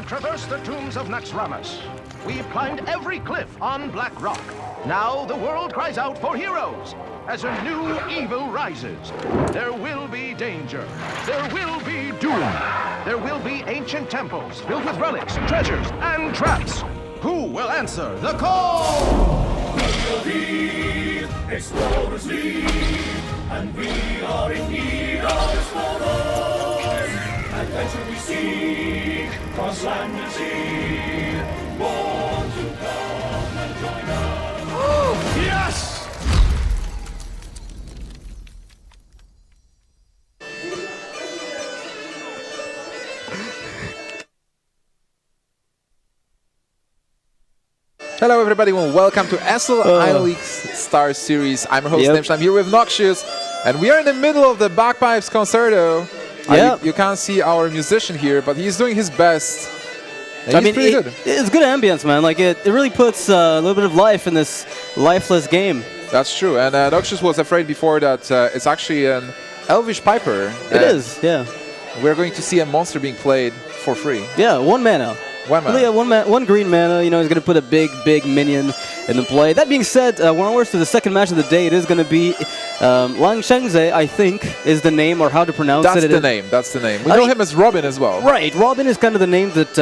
have traversed the tombs of Naxxramas. We've climbed every cliff on Black Rock. Now the world cries out for heroes. As a new evil rises, there will be danger. There will be doom. There will be ancient temples filled with relics, treasures, and traps. Who will answer the call? Explorers lead, and we are in need of explorers. Adventure we seek, cross land and sea. Want to come and join us? Yes! Hello everybody and welcome to SLI Star Series. I'm your host Lanshengzhe. I'm here with Noxious and we are in the middle of the bagpipes concerto. You can't see our musician here, but he's doing his best. I mean, pretty good. It's good ambience, man. Like it really puts a little bit of life in this lifeless game. That's true. And Noxious was afraid before that it's actually an elvish piper. It is, yeah. We're going to see a monster being played for free. Yeah, 1 mana. Yeah, one green mana, you know, he's going to put a big minion in the play. That being said, we're onwards to the second match of the day. It is going to be Lanshengzhe, I think, is the name, or how to pronounce it. That's the name. We know him as Robin as well. Right, Robin is kind of the name that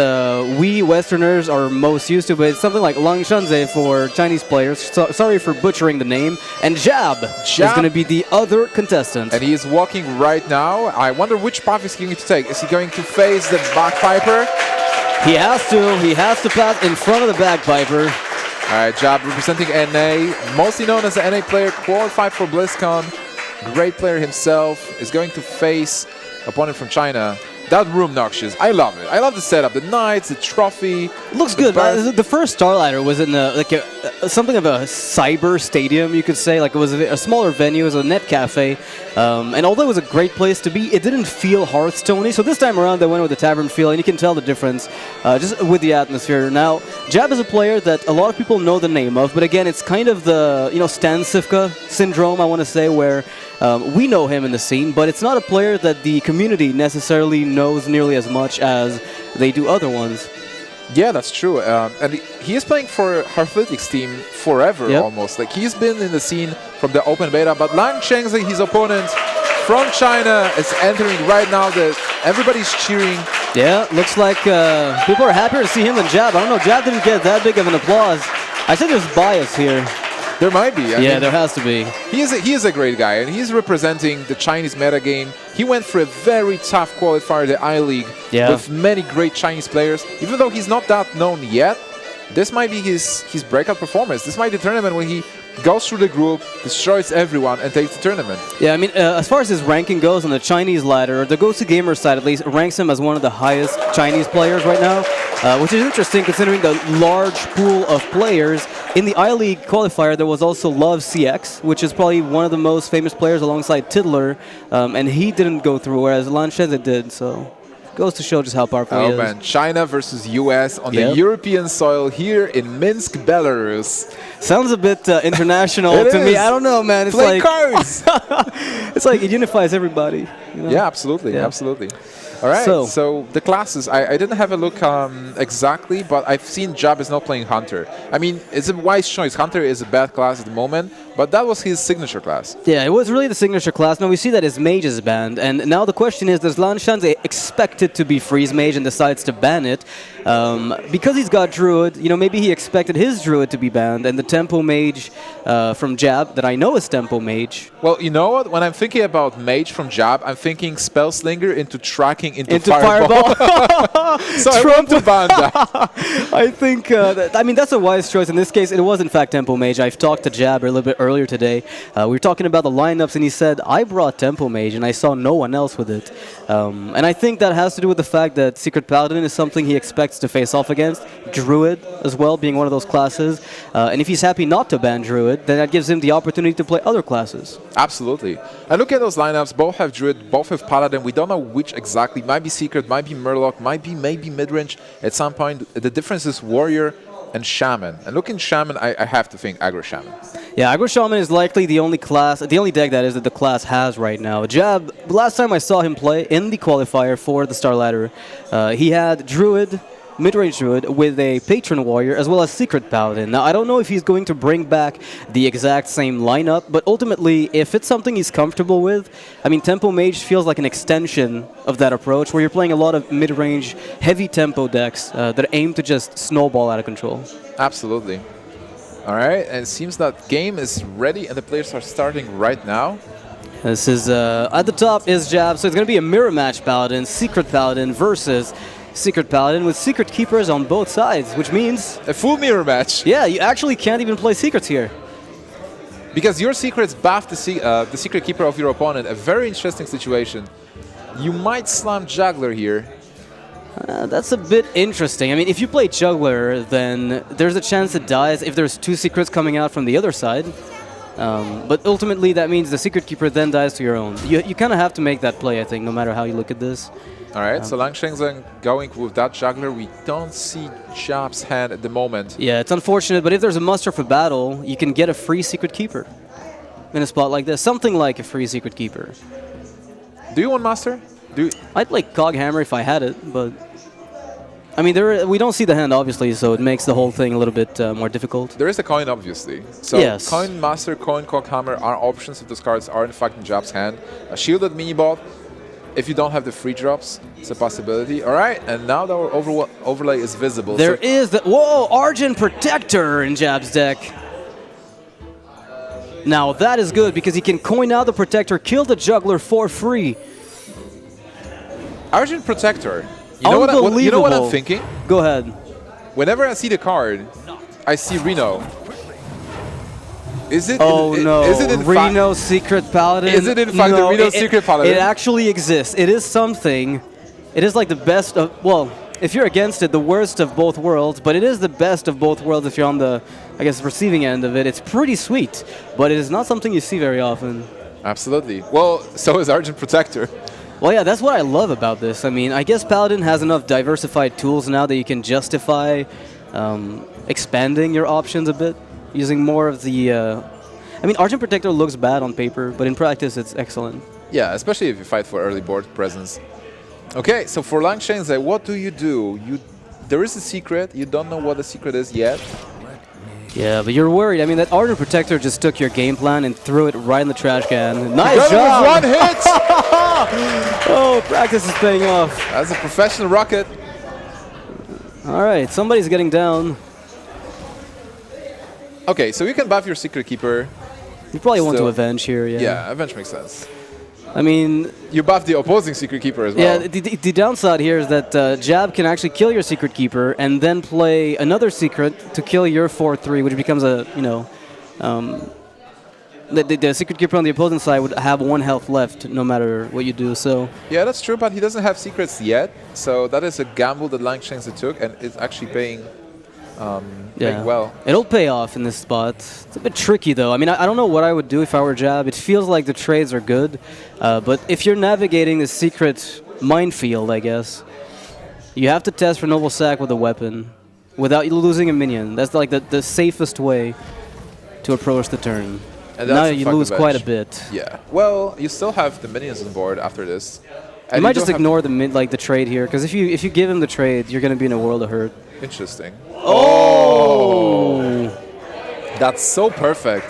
we Westerners are most used to, but it's something like Lanshengzhe for Chinese players. Sorry for butchering the name. And Jab is going to be the other contestant. And he is walking right now. I wonder which path is he going to take. Is he going to face the bagpiper? He has to pass in front of the bagpiper. All right, Jab representing NA, mostly known as the NA player, qualified for BlizzCon. Great player himself, is going to face opponent from China. That room, Noxious, I love it. I love the setup, the knights, the trophy. Looks good. The first StarLadder was in something of a cyber stadium, you could say. Like it was a smaller venue, it was a net cafe. And although it was a great place to be, it didn't feel Hearthstone-y. So this time around, they went with the tavern feel, and you can tell the difference just with the atmosphere. Now, Jab is a player that a lot of people know the name of, but again, it's kind of the Stan Sivka syndrome, I want to say, where we know him in the scene, but it's not a player that the community necessarily knows nearly as much as they do other ones. Yeah, that's true. And he is playing for Hearthlytics team forever, almost. Like he's been in the scene from the open beta, but Lanshengzhe, his opponent from China, is entering right now. Everybody's cheering. Yeah, looks like people are happier to see him than Jab. I don't know, Jab didn't get that big of an applause. I think there's bias here. There might be. I mean, there has to be. He is a great guy, and he's representing the Chinese metagame. He went for a very tough qualifier, the I-League, with many great Chinese players. Even though he's not that known yet, this might be his breakout performance. This might be the tournament when he goes through the group, destroys everyone, and takes the tournament. Yeah, I mean, as far as his ranking goes on the Chinese ladder, the Go To Gamer side at least ranks him as one of the highest Chinese players right now, which is interesting considering the large pool of players. In the I-League qualifier, there was also Love CX, which is probably one of the most famous players alongside Tiddler, and he didn't go through, whereas Lanshengzhe did, so goes to show just how powerful he is. Oh man, China versus US on the European soil here in Minsk, Belarus. Sounds a bit international to me. I don't know, man. It's Play cards! It's like it unifies everybody. You know? Yeah, absolutely, absolutely. All right, so the classes, I didn't have a look exactly, but I've seen Jab is not playing Hunter. I mean, it's a wise choice. Hunter is a bad class at the moment, but that was his signature class. Yeah, it was really the signature class. Now we see that his mage is banned, and now the question is, does Lanshengzhe expect it to be freeze mage and decides to ban it? Because he's got Druid, maybe he expected his Druid to be banned, and the Tempo mage from Jab, that I know is Tempo mage. Well, you know what? When I'm thinking about mage from Jab, I'm thinking Spellslinger into tracking into Fireball. So I want to ban that. I think, that's a wise choice. In this case, it was in fact Tempo Mage. I've talked to Jab a little bit earlier today. We were talking about the lineups, and he said, I brought Tempo Mage, and I saw no one else with it. And I think that has to do with the fact that Secret Paladin is something he expects to face off against. Druid, as well, being one of those classes. And if he's happy not to ban Druid, then that gives him the opportunity to play other classes. Absolutely. And look at those lineups. Both have Druid, both have Paladin. We don't know which exactly. Might be Secret, might be Murloc, might be maybe midrange at some point. The difference is Warrior and Shaman. And looking Shaman, I have to think Aggro Shaman. Yeah, Aggro Shaman is likely the only deck that is that the class has right now. Jab, last time I saw him play in the qualifier for the StarLadder, he had Druid, mid-range druid with a patron warrior as well as secret paladin. Now, I don't know if he's going to bring back the exact same lineup, but ultimately, if it's something he's comfortable with, I mean, tempo mage feels like an extension of that approach, where you're playing a lot of mid-range, heavy tempo decks that aim to just snowball out of control. Absolutely. All right, and it seems that game is ready and the players are starting right now. This is, at the top is Jab, so it's going to be a mirror match Paladin, Secret Paladin versus Secret Paladin with Secret Keepers on both sides, which means... A full mirror match. Yeah, you actually can't even play Secrets here. Because your secrets buff the Secret Keeper of your opponent, a very interesting situation. You might slam Juggler here. That's a bit interesting. I mean, if you play Juggler, then there's a chance it dies if there's two secrets coming out from the other side. But ultimately, that means the Secret Keeper then dies to your own. You kind of have to make that play, I think, no matter how you look at this. All right, so Lanshengzhe going with that Juggler. We don't see Jab's hand at the moment. Yeah, it's unfortunate, but if there's a muster for battle, you can get a free Secret Keeper in a spot like this. Something like a free Secret Keeper. Do you want Master? I'd like Cog Hammer if I had it, but... I mean, we don't see the hand, obviously, so it makes the whole thing a little bit more difficult. There is a coin, obviously. So yes. Coin Master, Coin Cog Hammer are options if those cards are in fact in Jab's hand. A shielded mini-bot, if you don't have the free drops, it's a possibility. All right, and now the overlay is visible. There is the... Whoa! Argent Protector in Jab's deck. Now, that is good, because he can coin out the Protector, kill the Juggler for free. Argent Protector. You know what I'm thinking? Go ahead. Whenever I see the card, I see Reno. Is it? Oh no! Is it in Reno Secret Paladin? Is it in fact the Reno Secret Paladin? It actually exists. It is something. It is like the best of. Well, if you're against it, the worst of both worlds. But it is the best of both worlds if you're on the, I guess, receiving end of it. It's pretty sweet, but it is not something you see very often. Absolutely. Well, so is Argent Protector. Well, yeah, that's what I love about this. I mean, I guess Paladin has enough diversified tools now that you can justify expanding your options a bit, using more of the... I mean, Argent Protector looks bad on paper, but in practice it's excellent. Yeah, especially if you fight for early board presence. Okay, so for Lanshengzhe, what do? There is a secret, you don't know what the secret is yet. Yeah, but you're worried. I mean, that Argent Protector just took your game plan and threw it right in the trash can. Nice job! One hit! Oh, practice is paying off. That's a professional rocket. All right, somebody's getting down. Okay, so you can buff your Secret Keeper. You probably want to Avenge here, yeah. Yeah, Avenge makes sense. I mean... You buff the opposing Secret Keeper as well. Yeah, the downside here is that Jab can actually kill your Secret Keeper and then play another Secret to kill your 4/3, which becomes a, you know... the Secret Keeper on the opposing side would have 1 health left no matter what you do, so... Yeah, that's true, but he doesn't have secrets yet, so that is a gamble that Lanshengzhe took, and it's actually paying well. It'll pay off in this spot. It's a bit tricky, though. I mean, I don't know what I would do if I were Jab. It feels like the trades are good, but if you're navigating the secret minefield, I guess, you have to test for Noble Sack with a weapon without losing a minion. That's like the safest way to approach the turn. And now you lose quite a bit. Yeah. Well, you still have the minions on board after this. You might just ignore the trade here, because if you give him the trade, you're going to be in a world of hurt. Interesting. Oh! That's so perfect.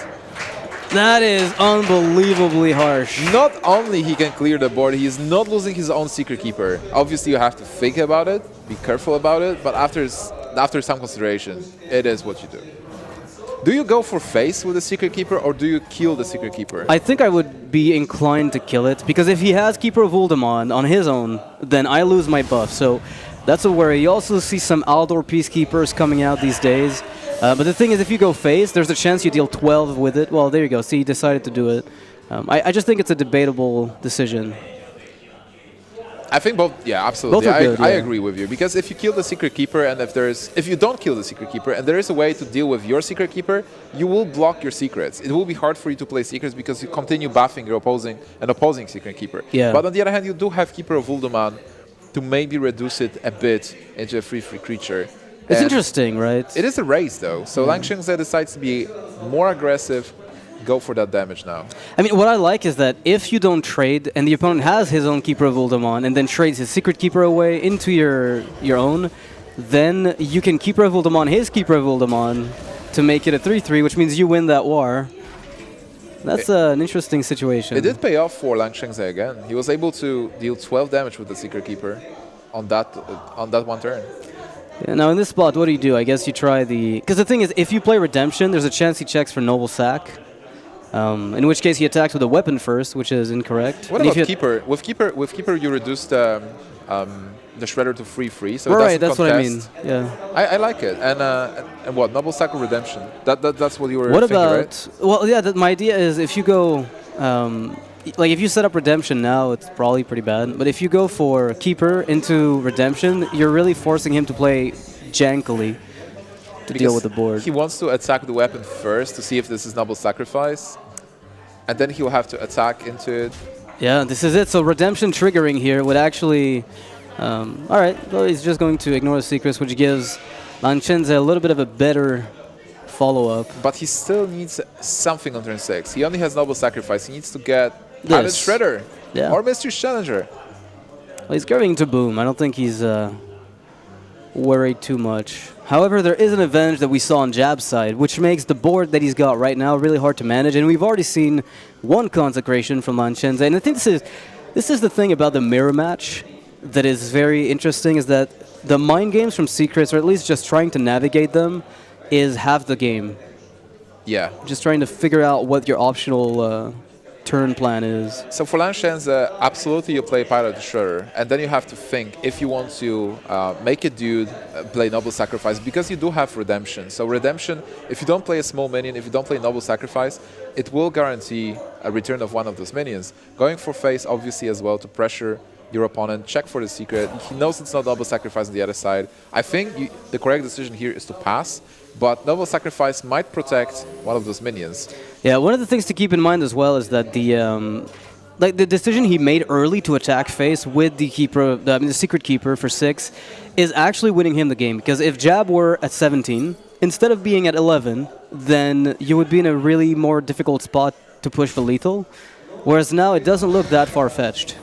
That is unbelievably harsh. Not only he can clear the board, he is not losing his own Secret Keeper. Obviously, you have to think about it, be careful about it, but after some consideration, it is what you do. Do you go for face with the Secret Keeper, or do you kill the Secret Keeper? I think I would be inclined to kill it, because if he has Keeper of Uldamon on his own, then I lose my buff, so that's a worry. You also see some Aldor Peacekeepers coming out these days, but the thing is, if you go face, there's a chance you deal 12 with it. Well, there you go. See, he decided to do it. I just think it's a debatable decision. I think both, yeah, absolutely. Both are good, I agree with you, because if you kill the Secret Keeper and if you don't kill the Secret Keeper and there is a way to deal with your Secret Keeper, you will block your secrets. It will be hard for you to play secrets because you continue buffing your opposing Secret Keeper. Yeah. But on the other hand, you do have Keeper of Uldamon to maybe reduce it a bit into a free creature. It's interesting, right? It is a race, though. So Lanshengzhe decides to be more aggressive, go for that damage now. I mean, what I like is that if you don't trade and the opponent has his own Keeper of Uldamon and then trades his Secret Keeper away into your own, then you can keeper of Uldamon his keeper of Uldamon to make it a 3-3, which means you win that war. That's an interesting situation. It did pay off for Lanshengzhe again. He was able to deal 12 damage with the Secret Keeper on that one turn. Yeah, now in this spot, what do? I guess you try the... Because the thing is, if you play Redemption, there's a chance he checks for Noble Sack. In which case he attacks with a weapon first, which is incorrect. What about Keeper? With Keeper, you reduce the Shredder to free, so right, it that's contest. what I mean. Yeah. I like it. And what? Noble Sack or Redemption? That's what you were what thinking, about, right? Well, yeah, my idea is if you go... like, if you set up Redemption now, it's probably pretty bad. But if you go for Keeper into Redemption, you're really forcing him to play jankily to deal with the board. He wants to attack the weapon first to see if this is Noble Sacrifice. And then he'll have to attack into it. Yeah, this is it. So Redemption triggering here would actually... all right, well, he's just going to ignore the secrets, which gives Lanshengzhe a little bit of a better follow-up. But he still needs something on turn 6. He only has Noble Sacrifice. He needs to get Pilot Shredder or Mystery's Challenger. Well, he's going to Boom. I don't think he's worried too much. However, there is an advantage that we saw on Jab's side, which makes the board that he's got right now really hard to manage. And we've already seen one consecration from Lanshengzhe. And I think this is the thing about the mirror match that is very interesting, is that the mind games from Secrets, or at least just trying to navigate them, is half the game. Yeah. Just trying to figure out what your optional turn plan is. So for Lanshengzhe, absolutely you play Pilot Shredder, and then you have to think if you want to make a dude play Noble Sacrifice, because you do have Redemption. So Redemption, if you don't play a small minion, if you don't play Noble Sacrifice, it will guarantee a return of one of those minions. Going for face, obviously, as well, to pressure your opponent, check for the secret. He knows it's not Noble Sacrifice on the other side. I think the correct decision here is to pass, but Noble Sacrifice might protect one of those minions. Yeah, one of the things to keep in mind as well is that the decision he made early to attack face with the keeper, the Secret Keeper for 6, is actually winning him the game. Because if Jab were at 17, instead of being at 11, then you would be in a really more difficult spot to push for lethal. Whereas now it doesn't look that far-fetched.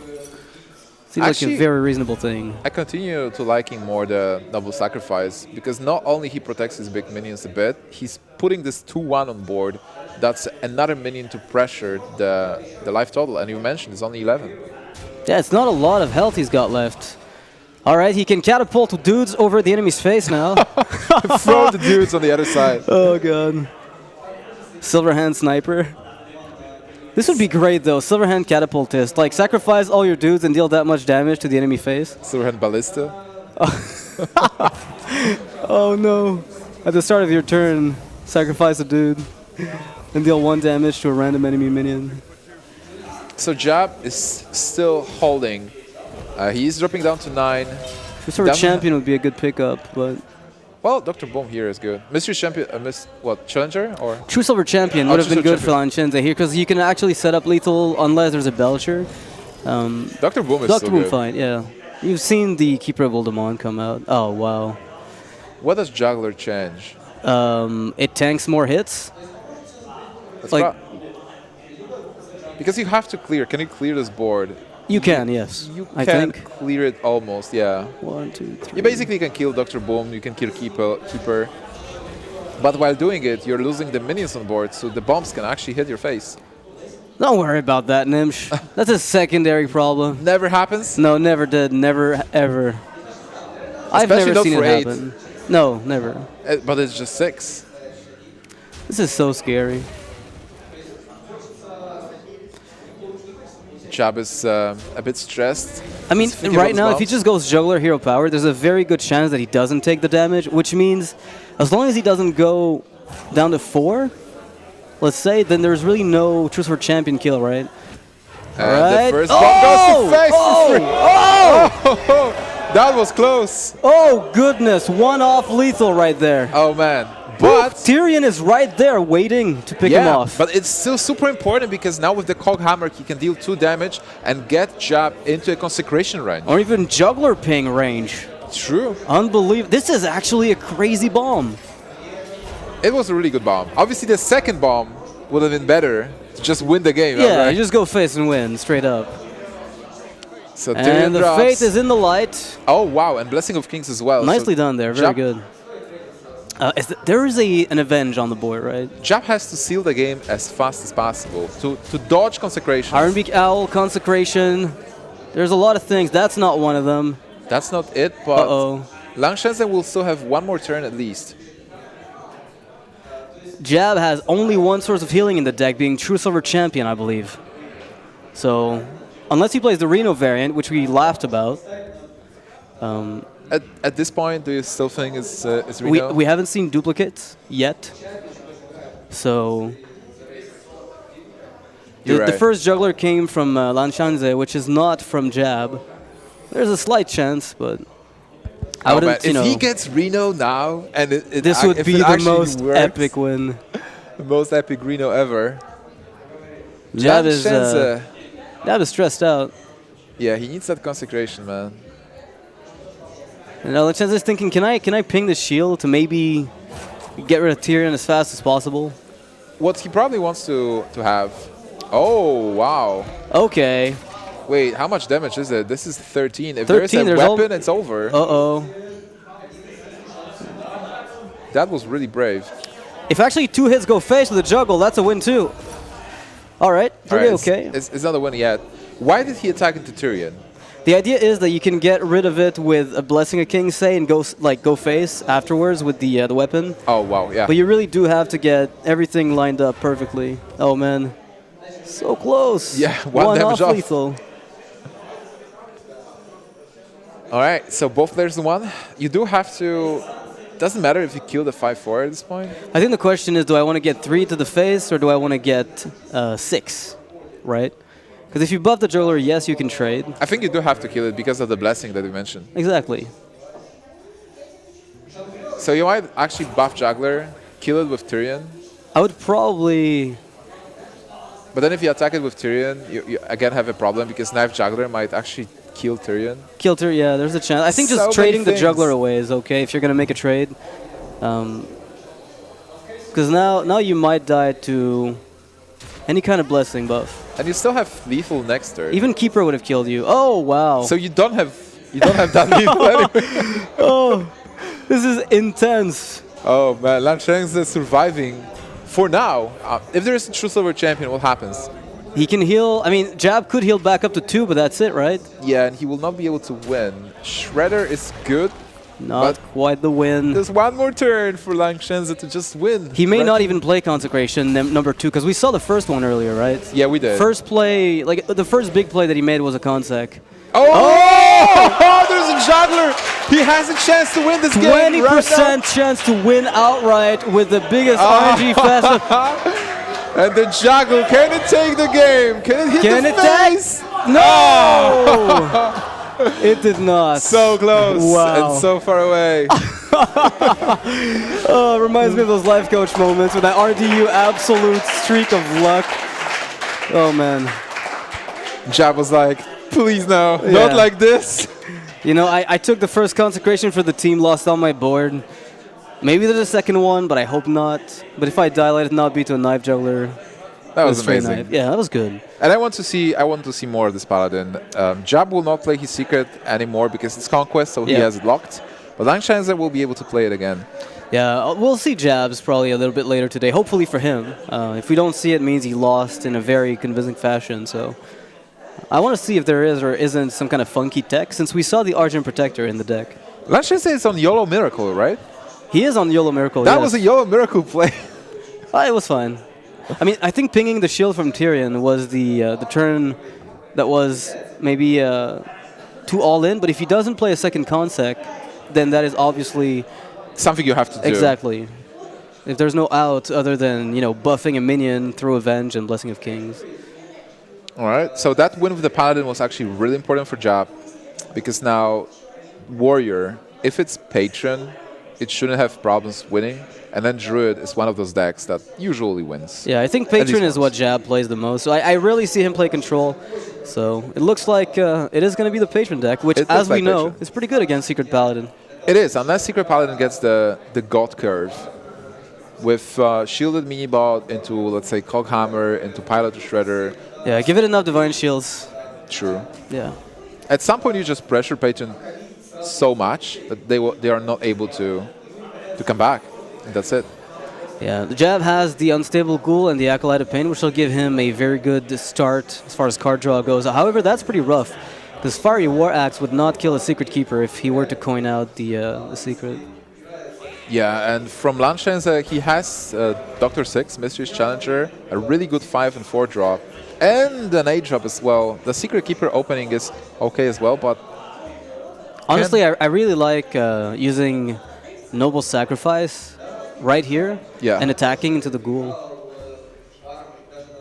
Seems Actually, like a very reasonable thing. I continue to liking more the Noble Sacrifice, because not only he protects his big minions a bit, he's putting this 2-1 on board. That's another minion to pressure the life total, and you mentioned it's only 11. Yeah, it's not a lot of health he's got left. All right, he can catapult dudes over the enemy's face now. Throw the dudes on the other side. Oh, God. Silverhand Sniper. This would be great, though. Silverhand Catapultist. Like, sacrifice all your dudes and deal that much damage to the enemy face. Silverhand Ballista. Oh, no. At the start of your turn, sacrifice a dude and deal 1 damage to a random enemy minion. So Jab is still holding. He's dropping down to 9. Sort of champion would be a good pickup, but... Well, Dr. Boom here is good. Mystery Champion, Challenger? Or True Silver Champion would have been good for Lanshengzhe here, because you can actually set up lethal unless there's a Belcher. Dr. Boom is Dr. so Boom good. fine, yeah. You've seen the Keeper of Uldamon come out. Oh, wow. What does Juggler change? It tanks more hits. That's like, because you have to clear. Can you clear this board? You can, yes. I think clear it almost, yeah. 1, 2, 3. You basically can kill Dr. Boom, you can kill Keeper. But while doing it, you're losing the minions on board, so the bombs can actually hit your face. Don't worry about that, Nimsh. That's a secondary problem. Never happens? No, never did. Never, ever. I've never seen it happen. No, never. But it's just 6. This is so scary. Jab is a bit stressed. I mean, right now, if he just goes Juggler Hero Power, there's a very good chance that he doesn't take the damage, which means as long as he doesn't go down to 4, let's say, then there's really no True Sword Champion kill, right? And the first bomb goes to face for free. Oh! That was close. Oh, goodness. 1-off lethal right there. Oh, man. But Tyrion is right there waiting to pick him off. But it's still super important, because now with the Cog Hammer, he can deal 2 damage and get Jab into a consecration range. Or even Juggler Ping range. True. Unbelievable. This is actually a crazy bomb. It was a really good bomb. Obviously, the second bomb would have been better to just win the game. Yeah, right? you just go face and win, straight up. So And the drops. Fate is in the light. Oh, wow. And Blessing of Kings as well. Nicely So done there. Very good. There is an Avenge on the board, right? Jab has to seal the game as fast as possible to dodge Consecration. Ironbeak Owl, Consecration. There's a lot of things. That's not one of them. That's not it, but Uh-oh. Lanshengzhe will still have one more turn at least. Jab has only one source of healing in the deck, being True Silver Champion, I believe. So, unless he plays the Reno variant, which we laughed about. At this point, do you still think it's Reno? We haven't seen duplicates yet. So, the first juggler came from Lanshengzhe, which is not from Jab. There's a slight chance, but I wouldn't, if he gets Reno now, and this would be the most epic win. The most epic Reno ever. Jab is stressed out. Yeah, he needs that Consecration, man. And Lanshengzhe is thinking, can I ping the shield to maybe get rid of Tyrion as fast as possible? What he probably wants to have. Oh, wow. Okay. Wait, how much damage is it? This is 13. If 13, there's a weapon, it's over. Uh-oh. That was really brave. If actually 2 hits go face with a juggle, that's a win too. All right, pretty okay. It's not a win yet. Why did he attack into Tyrion? The idea is that you can get rid of it with a Blessing of Kings, say, and go face afterwards with the weapon. Oh, wow, yeah. But you really do have to get everything lined up perfectly. Oh, man. So close. Yeah, one damage off. Lethal. All right, so both players won. You do have to... Doesn't matter if you kill the 5-4 at this point. I think the question is, do I want to get 3 to the face or do I want to get 6, right? Because if you buff the juggler, yes, you can trade. I think you do have to kill it because of the blessing that you mentioned. Exactly. So you might actually buff juggler, kill it with Tyrion. I would probably... But then if you attack it with Tyrion, you again have a problem because knife juggler might actually kill Tyrion. Kill Tyrion, yeah, there's a chance. I think just trading the juggler away is okay if you're going to make a trade. Because now you might die to any kind of blessing buff. And you still have lethal next turn. Even Keeper would have killed you. Oh, wow. So you don't have that lethal anyway. Oh, this is intense. Oh, man, Lanshengzhe is surviving for now. If there is a True Silver Champion, what happens? He can heal. I mean, Jab could heal back up to 2, but that's it, right? Yeah, and he will not be able to win. Shredder is good. Not quite the win. There's one more turn for Lanshengzhe to just win. He may not even play Consecration number 2, because we saw the first one earlier, right? Yeah, we did. First play, like the first big play that he made was a Consec. Oh! There's a juggler! He has a chance to win this game. 20% chance to win outright with the biggest RNG festival. And the juggle, can it take the game? Can it hit the face? No! It did not. So close Wow. and so far away. Oh, reminds me of those life coach moments with that RDU absolute streak of luck. Oh, man. Jab was like, please no, not like this. You know, I took the first Consecration for the team, lost on my board. Maybe there's a second one, but I hope not. But if I die, let it not be to a knife juggler. That was amazing. Knife. Yeah, that was good. And I want to see more of this paladin. Jab will not play his secret anymore because it's conquest, so he has it locked. But Lanshengzhe will be able to play it again. Yeah, we'll see Jabs probably a little bit later today. Hopefully for him. If we don't see it, it means he lost in a very convincing fashion. So I want to see if there is or isn't some kind of funky tech, since we saw the Argent Protector in the deck. Lanshengzhe is on YOLO Miracle, right? He is on YOLO Miracle. That was a YOLO Miracle play. It was fine. I mean, I think pinging the shield from Tyrion was the turn that was maybe too all in. But if he doesn't play a second Consec, then that is obviously something you have to do. Exactly. If there's no out other than buffing a minion through Avenge and Blessing of Kings. All right. So that win with the Paladin was actually really important for Jab, because now Warrior, if it's Patron, it shouldn't have problems winning. And then Druid is one of those decks that usually wins. Yeah, I think Patron is what Jab plays the most. So I rarely see him play Control. So it looks like it is going to be the Patron deck, which, as we know, is pretty good against Secret Paladin. It is, unless Secret Paladin gets the God curve with shielded mini-bot into, let's say, Coghammer, into Pilot to Shredder. Yeah, give it enough Divine Shields. True. Yeah. At some point, you just pressure Patron so much that they are not able to come back. And that's it. Yeah, the Jab has the Unstable Ghoul and the Acolyte of Pain, which will give him a very good start as far as card draw goes. However, that's pretty rough, because Fiery War Axe would not kill a Secret Keeper if he were to coin out the Secret. Yeah, and from Lanshengzhe, he has Dr. 6, Mysteries Challenger, a really good 5 and 4 drop, and an 8 drop as well. The Secret Keeper opening is okay as well, but... Honestly, I really like using Noble Sacrifice right here and attacking into the Ghoul.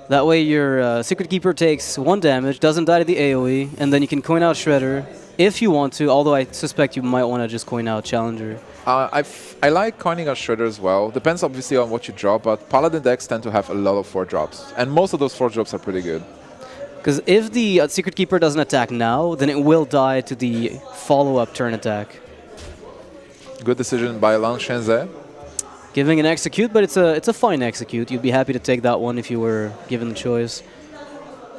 That way your Secret Keeper takes 1 damage, doesn't die to the AoE, and then you can coin out Shredder if you want to, although I suspect you might want to just coin out Challenger. I like coining out Shredder as well. Depends obviously on what you draw, but Paladin decks tend to have a lot of 4 drops, and most of those 4 drops are pretty good. Because if the Secret Keeper doesn't attack now, then it will die to the follow-up turn attack. Good decision by Lanshengzhe. Giving an execute, but it's a fine execute. You'd be happy to take that one if you were given the choice.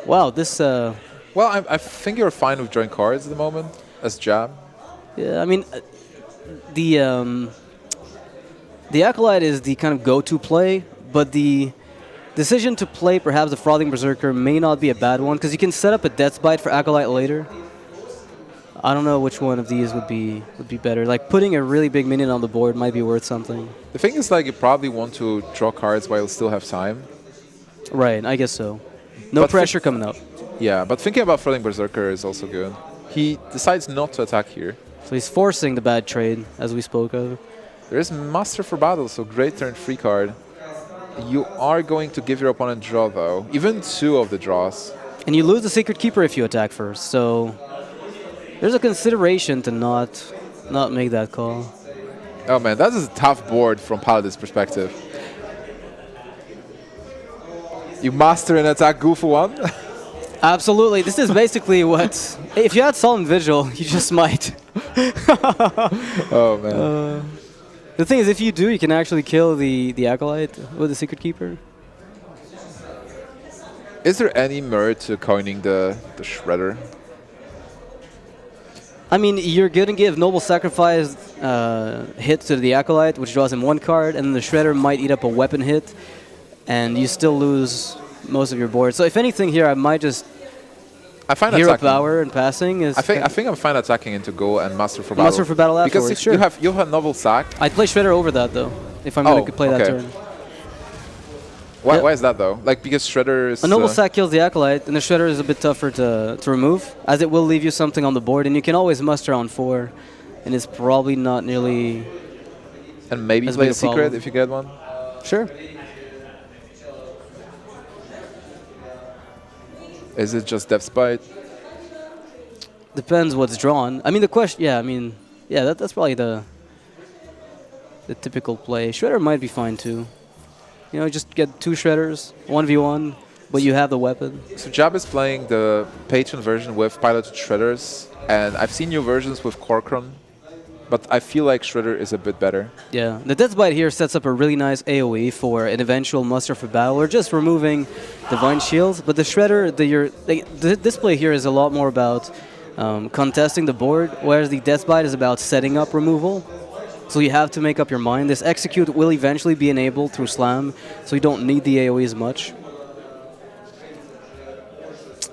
Wow, this... Well, I think you're fine with drawing cards at the moment, as Jab. Yeah, I mean, the Acolyte is the kind of go-to play, but the decision to play perhaps the Frothing Berserker may not be a bad one, because you can set up a Death's Bite for Acolyte later. I don't know which one of these would be better. Like, putting a really big minion on the board might be worth something. The thing is, like, you probably want to draw cards while you still have time. Right, I guess so. No pressure coming up. Yeah, but thinking about Frothing Berserker is also good. He decides not to attack here. So he's forcing the bad trade, as we spoke of. There is Master for Battle, so great turn 3 card. You are going to give your opponent draw, though. Even 2 of the draws. And you lose the Secret Keeper if you attack first, so... There's a consideration to not make that call. Oh man, that is a tough board from Paladin's perspective. You master and attack Ghoul for 1? Absolutely. This is basically what... If you had Solemn Vigil, you just might. Oh man. The thing is, if you do, you can actually kill the Acolyte with the Secret Keeper. Is there any merit to coining the Shredder? I mean, you're going to give Noble Sacrifice hit to the Acolyte, which draws him 1 card, and then the Shredder might eat up a weapon hit, and you still lose most of your board. So if anything here, I might just Hero Power and passing. I think I'm fine attacking into Go and Master for Battle. Master for Battle afterwards, because sure. you have Noble Sac. I'd play Shredder over that, though, if I'm going to play that turn. Why is that, though? Like, because Shredder is... A Noble Sack kills the Acolyte, and the Shredder is a bit tougher to remove, as it will leave you something on the board, and you can always muster on 4, and it's probably not nearly... And maybe play a Secret if you get one? Sure. Is it just Death's Bite? Depends what's drawn. I mean, the question... Yeah, that's probably the typical play. Shredder might be fine, too. You know, just get 2 Shredders, 1v1, but you have the weapon. So Jab is playing the Patron version with piloted Shredders, and I've seen new versions with Corcoran, but I feel like Shredder is a bit better. Yeah, the Death's Bite here sets up a really nice AoE for an eventual muster for battle, or just removing Divine Shields, but the Shredder, the display here is a lot more about contesting the board, whereas the Death's Bite is about setting up removal. So you have to make up your mind. This execute will eventually be enabled through Slam, so you don't need the AoE as much.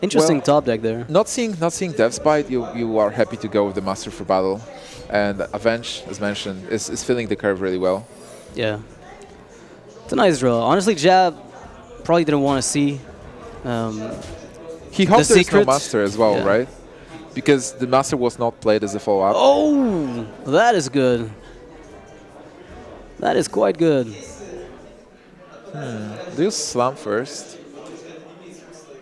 Interesting top deck there. Not seeing Death's Bite, you are happy to go with the Master for Battle, and Avenge, as mentioned, is filling the curve really well. Yeah, it's a nice draw. Honestly, Jab probably didn't want to see. He hoped there's no Master as well, right? Because the Master was not played as a follow-up. Oh, that is good. That is quite good. Do you Slam first?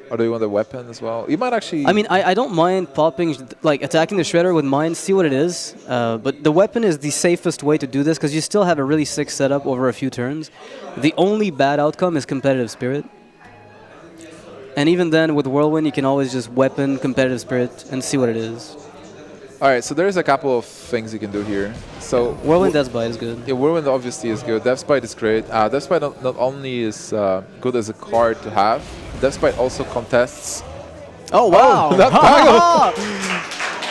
Or do you want the weapon as well? You might actually... I mean, I don't mind popping, like attacking the Shredder with mine, see what it is. But the weapon is the safest way to do this because you still have a really sick setup over a few turns. The only bad outcome is Competitive Spirit. And even then, with Whirlwind, you can always just weapon Competitive Spirit and see what it is. All right, so there's a couple of things you can do here. So Whirlwind Death's Bite is good. Yeah, Whirlwind obviously is good. Death's Bite is great. Death's Bite not only is good as a card to have, Death's Bite also contests. Oh, wow!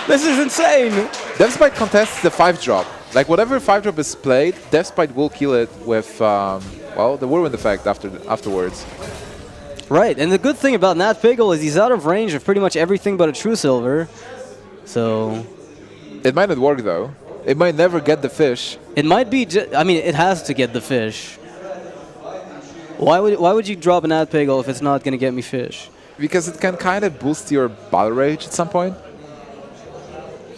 This is insane. Deathspite contests the 5-drop. Like, whatever 5-drop is played, Deathspite will kill it with, well, the whirlwind effect afterwards. Right, and the good thing about Nat Piggle is he's out of range of pretty much everything but a True Silver. So... It might not work, though. It might never get the fish. It might be... I mean, it has to get the fish. Why would you drop a Nat Piggle if it's not going to get me fish? Because it can kind of boost your battle rage at some point.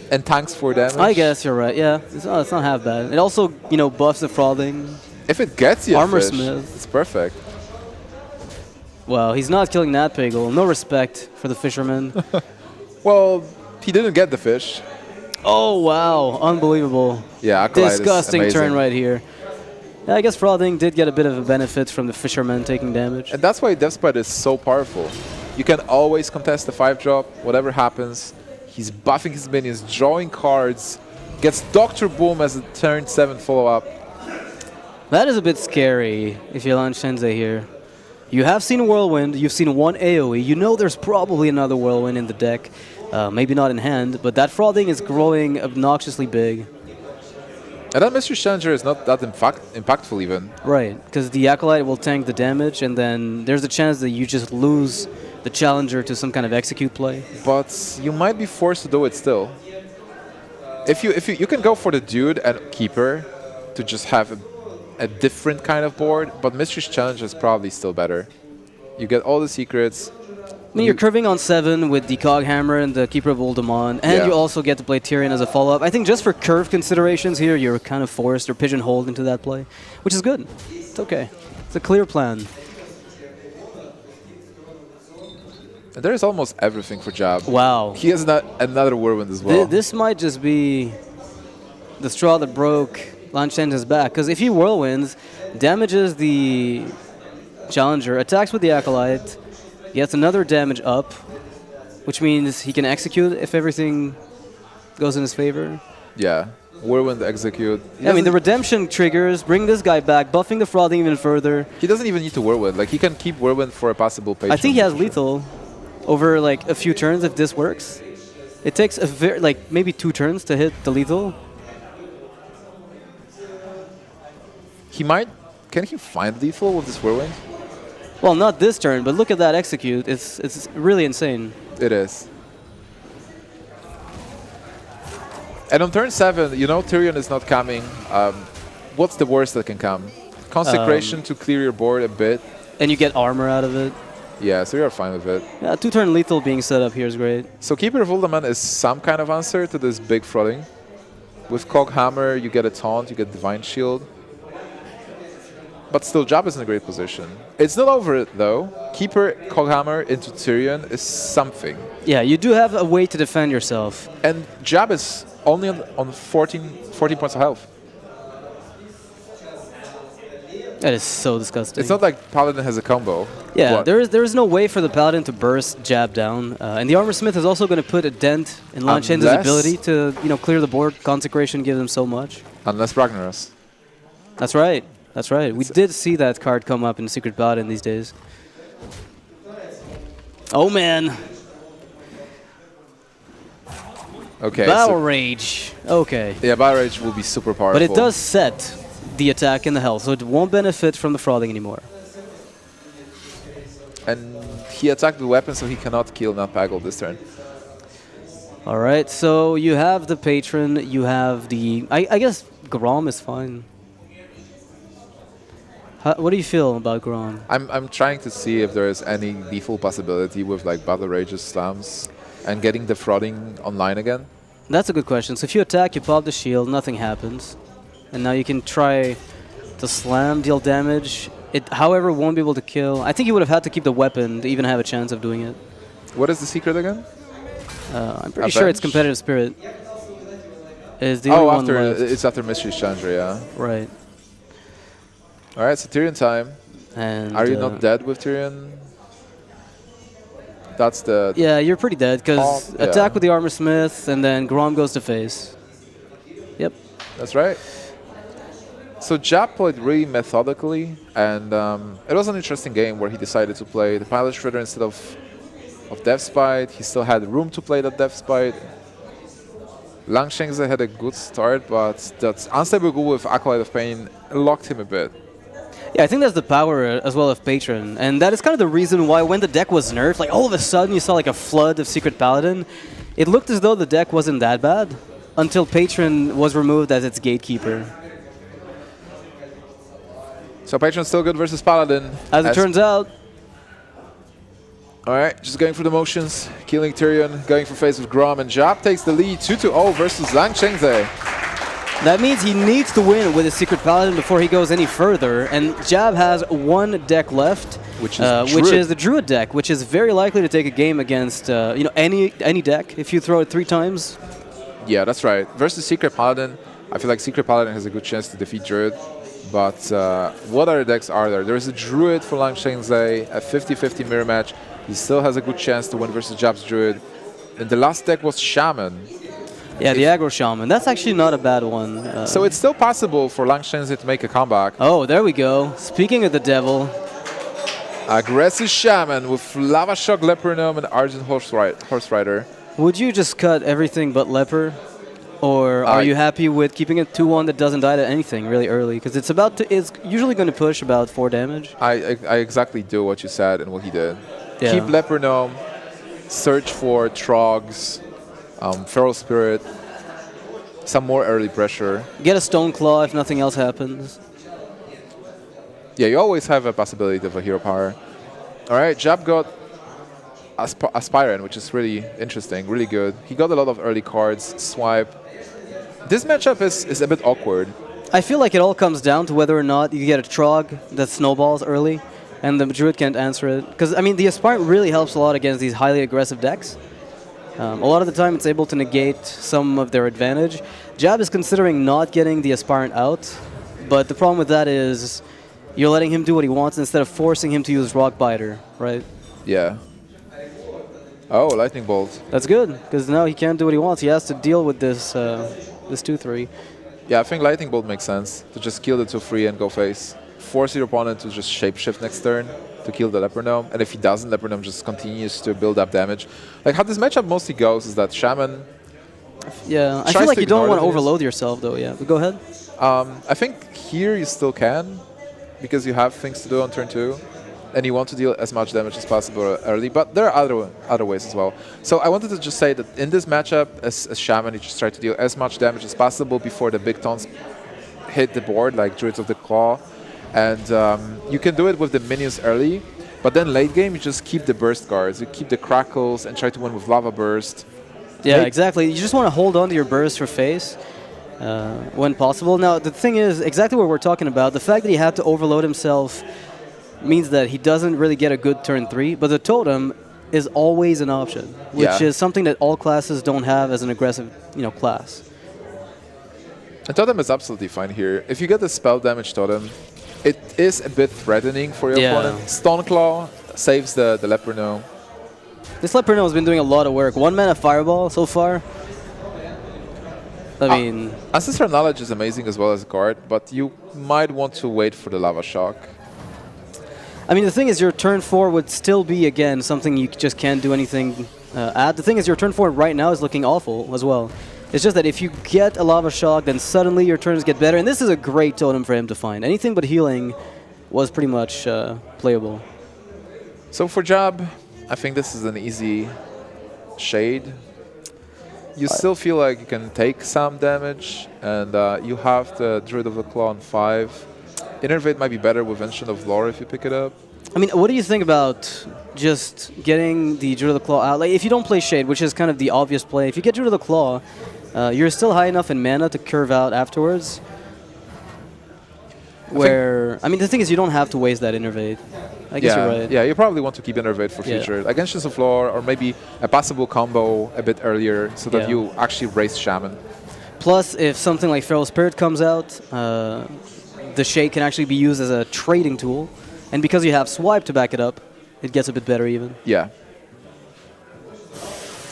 And tanks for damage. I guess you're right, yeah. It's not half bad. It also, you know, buffs the frothing. If it gets you Armor a fish, Smith. it's perfect. Wow, he's not killing Nat Piggle. No respect for the fisherman. Well, he didn't get the fish. Oh, wow. Unbelievable. Yeah, Acolyte is disgusting amazing. turn right here. Yeah, I guess Frothing did get a bit of a benefit from the fisherman taking damage. And that's why Deathspite is so powerful. You can always contest the 5-drop, whatever happens. He's buffing his minions, drawing cards, gets Dr. Boom as a turn 7 follow-up. That is a bit scary if you're Lanshengzhe here. You have seen Whirlwind, you've seen one AoE, you know there's probably another Whirlwind in the deck. Maybe not in hand, but that Frothing is growing obnoxiously big. And that Mystery Challenger is not that impactful even. Right, because the Acolyte will tank the damage, and then there's a chance that you just lose the Challenger to some kind of execute play. But you might be forced to do it still. If you can go for the Dude and Keeper to just have a different kind of board, but Mystery's Challenge is probably still better. You get all the secrets. I mean, you're curving on 7 with the Cog Hammer and the Keeper of Uldamon, and you also get to play Tyrion as a follow-up. I think just for curve considerations here, you're kind of forced or pigeonholed into that play, which is good. It's okay. It's a clear plan. And there is almost everything for Jab. Wow. He has another Whirlwind as well. This might just be the straw that broke Lanshengzhe's back, because if he Whirlwinds, damages the Challenger, attacks with the Acolyte, gets another damage up, which means he can execute if everything goes in his favor. Yeah, Whirlwind execute. I mean, the redemption triggers, bring this guy back, buffing the Frothing even further. He doesn't even need to Whirlwind. Like, he can keep Whirlwind for a possible patron. I think he has lethal over like a few turns if this works. It takes a like maybe 2 turns to hit the lethal. He might. Can he find lethal with this Whirlwind? Well, not this turn, but look at that execute. It's really insane. It is. And on turn 7, you know Tyrion is not coming. What's the worst that can come? Consecration to clear your board a bit. And you get armor out of it. Yeah, so you're fine with it. Yeah, 2-turn lethal being set up here is great. So Keeper of Uldamon is some kind of answer to this big Frothing. With Cog Hammer, you get a taunt, you get Divine Shield. But still, Jab is in a great position. It's not over it, though. Keeper Coghammer into Tyrion is something. Yeah, you do have a way to defend yourself. And Jab is only on 14 points of health. That is so disgusting. It's not like Paladin has a combo. Yeah, there is no way for the Paladin to burst Jab down. And the Armor Smith is also going to put a dent in Lanshengzhe's ability to clear the board. Consecration gives him so much. Unless Ragnaros. That's right. That's right. We did see that card come up in Secret Paladin these days. Oh, man. Okay. Battle Rage. Okay. Yeah, Battle Rage will be super powerful. But it does set the attack and the health, so it won't benefit from the Frothing anymore. And he attacked with weapon, so he cannot kill Nutpaggle this turn. All right, so you have the Patron, you have the... I guess Grom is fine. What do you feel about Grom? I'm trying to see if there is any lethal possibility with like Battle Rage's slams and getting the Frothing online again. That's a good question. So if you attack, you pop the shield, nothing happens. And now you can try to slam, deal damage. It, however, won't be able to kill. I think you would have had to keep the weapon to even have a chance of doing it. What is the secret again? I'm pretty sure it's Competitive Spirit. Is the only one left. It's after Mystery Chandra, yeah. Right. All right, so Tyrion time. And are you not dead with Tyrion? That's the... Yeah, you're pretty dead, because attack with the Armor Smith, and then Grom goes to face. Yep. That's right. So Jab played really methodically, and it was an interesting game where he decided to play the Pilot Shredder instead of Deathspite. He still had room to play that Deathspite. Lanshengzhe had a good start, but that unstable goal with Acolyte of Pain locked him a bit. Yeah, I think that's the power as well of Patron, and that is kind of the reason why when the deck was nerfed, like all of a sudden you saw like a flood of Secret Paladin. It looked as though the deck wasn't that bad until Patron was removed as its gatekeeper. So Patron's still good versus Paladin. As it turns out. All right, just going through the motions, killing Tyrion, going for face with Grom, and Jab takes the lead 2-0 versus Lanshengzhe. That means he needs to win with his Secret Paladin before he goes any further, and Jab has one deck left, which is the Druid deck, which is very likely to take a game against any deck if you throw it 3 times. Yeah, that's right. Versus Secret Paladin, I feel like Secret Paladin has a good chance to defeat Druid. But what other decks are there? There's a Druid for Lanshengzhe, a 50-50 mirror match. He still has a good chance to win versus Jab's Druid. And the last deck was Shaman. Yeah, the aggro Shaman. That's actually not a bad one. So it's still possible for Lanshengzhe to make a comeback. Oh, there we go. Speaking of the devil. Aggressive Shaman with Lava Shock, Leper Gnome, and Argent Horse Rider. Would you just cut everything but Leper? Or are you happy with keeping it 2-1 that doesn't die to anything really early? Because it's usually going to push about 4 damage. I exactly do what you said and what he did. Yeah. Keep Leper Gnome, search for Trogs, Feral Spirit, some more early pressure. Get a Stone Claw if nothing else happens. Yeah, you always have a possibility of a hero power. All right, Jab got Aspirant, which is really interesting, really good. He got a lot of early cards, swipe. This matchup is a bit awkward. I feel like it all comes down to whether or not you get a Trog that snowballs early and the Druid can't answer it. Because, I mean, the Aspirant really helps a lot against these highly aggressive decks. A lot of the time it's able to negate some of their advantage. Jab is considering not getting the Aspirant out, but the problem with that is you're letting him do what he wants instead of forcing him to use Rock Biter, right? Yeah. Oh, Lightning Bolt. That's good, because now he can't do what he wants. He has to deal with this 2-3. Yeah, I think Lightning Bolt makes sense, to just kill the 2-3 and go face. Force your opponent to just shapeshift next turn to kill the Leper Gnome, and if he doesn't, Leper Gnome just continues to build up damage. Like how this matchup mostly goes is that Shaman... Yeah, I feel like you don't want to overload yourself though, yeah. But go ahead. I think here you still can, because you have things to do on turn 2. And you want to deal as much damage as possible early, but there are other ways as well. So I wanted to just say that in this matchup, as Shaman, you just try to deal as much damage as possible before the big taunts hit the board, like Druids of the Claw. And you can do it with the minions early, but then late game, you just keep the burst guards. You keep the Crackles and try to win with Lava Burst. Yeah, exactly. You just want to hold on to your burst for face when possible. Now, the thing is, exactly what we're talking about, the fact that he had to overload himself means that he doesn't really get a good turn 3, but the totem is always an option, which is something that all classes don't have as an aggressive, class. The totem is absolutely fine here. If you get the spell damage totem, it is a bit threatening for your opponent. Stoneclaw saves the Leper Gnome. This Leper Gnome has been doing a lot of work. 1 mana Fireball so far. I mean... Ancestral Knowledge is amazing as well as a card, but you might want to wait for the Lava Shock. I mean, the thing is, your turn 4 would still be, again, something you just can't do anything at. The thing is, your turn 4 right now is looking awful as well. It's just that if you get a Lava Shock, then suddenly your turns get better. And this is a great totem for him to find. Anything but healing was pretty much playable. So for Jab, I think this is an easy shade. You still feel like you can take some damage, and you have the Druid of the Claw on 5. Innervate might be better with Ancient of Lore if you pick it up. I mean, what do you think about just getting the Druid of the Claw out? Like, if you don't play Shade, which is kind of the obvious play, if you get Druid of the Claw, you're still high enough in mana to curve out afterwards. I mean, the thing is, you don't have to waste that Innervate. I guess you're right. Yeah, you probably want to keep Innervate for future. Like Ancients of Lore, or maybe a possible combo a bit earlier, so that you actually raise Shaman. Plus, if something like Feral Spirit comes out, the Shade can actually be used as a trading tool. And because you have Swipe to back it up, it gets a bit better even. Yeah.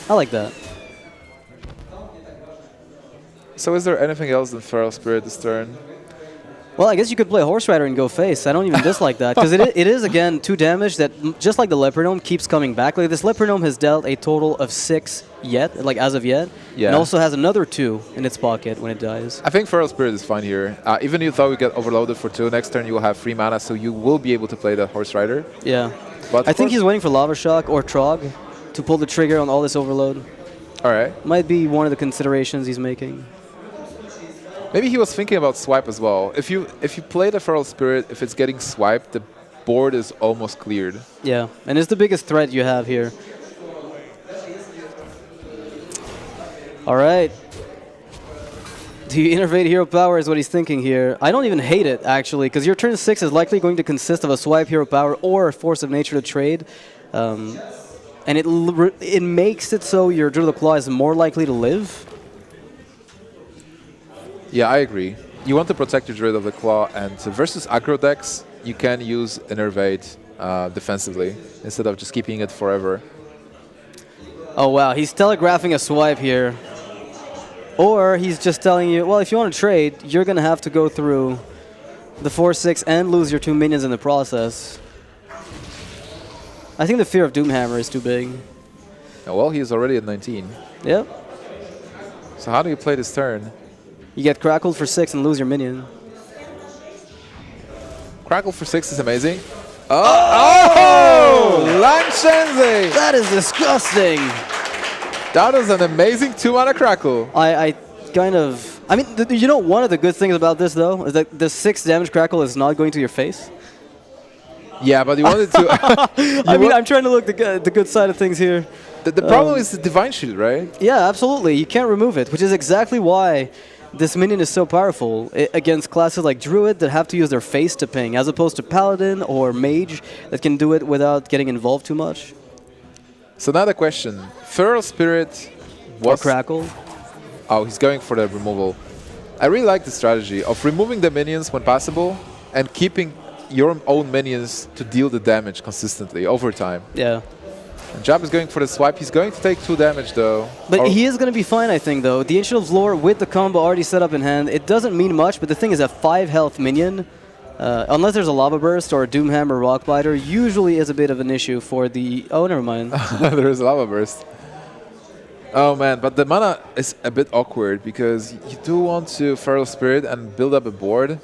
I like that. So is there anything else than Feral Spirit this turn? Well, I guess you could play Horse Rider and go face. I don't even dislike that, because it is, again, 2 damage that, just like the Leopard Gnome, keeps coming back. Like, this Leopard Gnome has dealt a total of 6 yet, like, as of yet, and also has another 2 in its pocket when it dies. I think Feral Spirit is fine here. Even if though we get overloaded for 2, next turn you will have 3 mana, so you will be able to play the Horse Rider. Yeah. But I think he's waiting for Lava Shock or Trog to pull the trigger on all this overload. All right. Might be one of the considerations he's making. Maybe he was thinking about swipe as well. If you play the Feral Spirit, if it's getting swiped, the board is almost cleared. Yeah, and it's the biggest threat you have here. All right. Do you innervate Hero Power is what he's thinking here. I don't even hate it, actually, because your turn 6 is likely going to consist of a swipe Hero Power or a Force of Nature to trade. And it makes it so your Druid of the Claw is more likely to live. Yeah, I agree. You want to protect your Druid of the Claw, and versus aggro decks, you can use Innervate defensively instead of just keeping it forever. Oh, wow. He's telegraphing a swipe here. Or he's just telling you, well, if you want to trade, you're going to have to go through the 4/6 and lose your 2 minions in the process. I think the fear of Doomhammer is too big. Well, he's already at 19. Yep. So how do you play this turn? You get Crackled for 6 and lose your minion. Crackle for 6 is amazing. Oh! Lanshengzhe! That is disgusting. That was an amazing 2-mana Crackle. I kind of... I mean, you know, one of the good things about this, though, is that the 6 damage Crackle is not going to your face. Yeah, but you wanted to... I mean, I'm trying to look the good side of things here. The problem is the Divine Shield, right? Yeah, absolutely. You can't remove it, which is exactly why this minion is so powerful against classes like Druid that have to use their face to ping, as opposed to Paladin or Mage that can do it without getting involved too much. So now the question. Feral Spirit was... Or Crackle. Oh, he's going for the removal. I really like the strategy of removing the minions when possible and keeping your own minions to deal the damage consistently over time. Yeah. And Jab is going for the swipe. He's going to take 2 damage though. But he is going to be fine, I think, though. The Ancient of Lore with the combo already set up in hand, it doesn't mean much, but the thing is a 5 health minion, unless there's a Lava Burst or a Doomhammer Rockbiter, usually is a bit of an issue for the... Oh, never mind. There is a Lava Burst. Oh man, but the mana is a bit awkward because you do want to Feral Spirit and build up a board,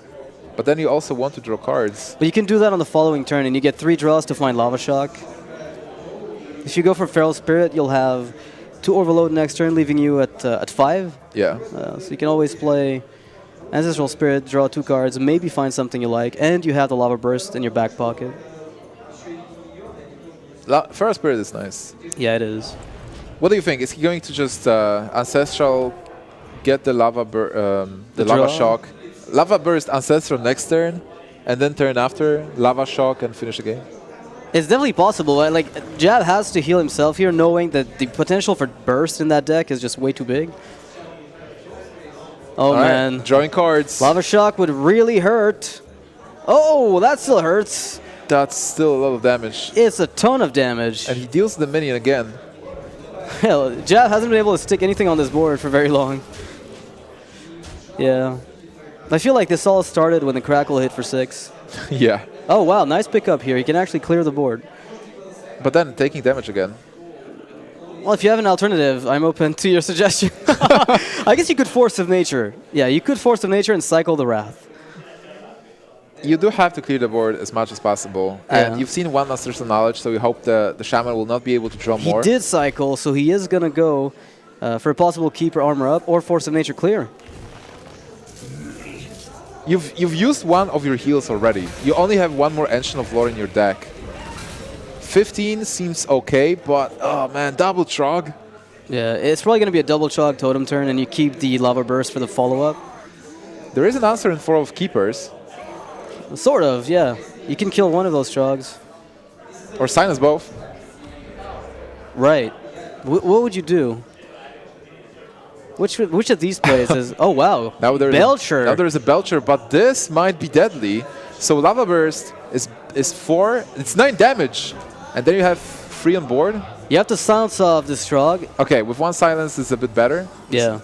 but then you also want to draw cards. But you can do that on the following turn, and you get 3 draws to find Lava Shock. If you go for Feral Spirit, you'll have 2 Overload next turn, leaving you at 5. Yeah. So you can always play Ancestral Spirit, draw 2 cards, maybe find something you like, and you have the Lava Burst in your back pocket. Feral Spirit is nice. Yeah, it is. What do you think? Is he going to just Ancestral, get the Lava Shock, Lava Burst Ancestral next turn, and then turn after, Lava Shock and finish the game? It's definitely possible. Like, Jab has to heal himself here, knowing that the potential for burst in that deck is just way too big. Oh, man. Drawing cards. Lava Shock would really hurt. Oh, that still hurts. That's still a lot of damage. It's a ton of damage. And he deals the minion again. Hell, Jab hasn't been able to stick anything on this board for very long. Yeah. I feel like this all started when the Crackle hit for 6. Yeah. Oh, wow, nice pickup here. You can actually clear the board. But then taking damage again. Well, if you have an alternative, I'm open to your suggestion. I guess you could Force of Nature. Yeah, you could Force of Nature and cycle the Wrath. You do have to clear the board as much as possible. And you've seen 1 Ancestral Knowledge, so we hope the Shaman will not be able to draw more. He did cycle, so he is going to go for a possible Keeper Armor Up or Force of Nature clear. You've used 1 of your heals already. You only have 1 more Ancient of Lore in your deck. 15 seems okay, but oh man, double Trog. Yeah, it's probably going to be a double Trog Totem turn, and you keep the Lava Burst for the follow-up. There is an answer in 4 of Keepers. Sort of, yeah. You can kill one of those Trogs. Or silence both. Right. What would you do? Which of these plays is... Oh, wow. Now Belcher. Now there's a Belcher, but this might be deadly. So Lava Burst is 4. It's 9 damage. And then you have 3 on board. You have to silence off this Trog. Okay, with 1 silence, it's a bit better. Yeah.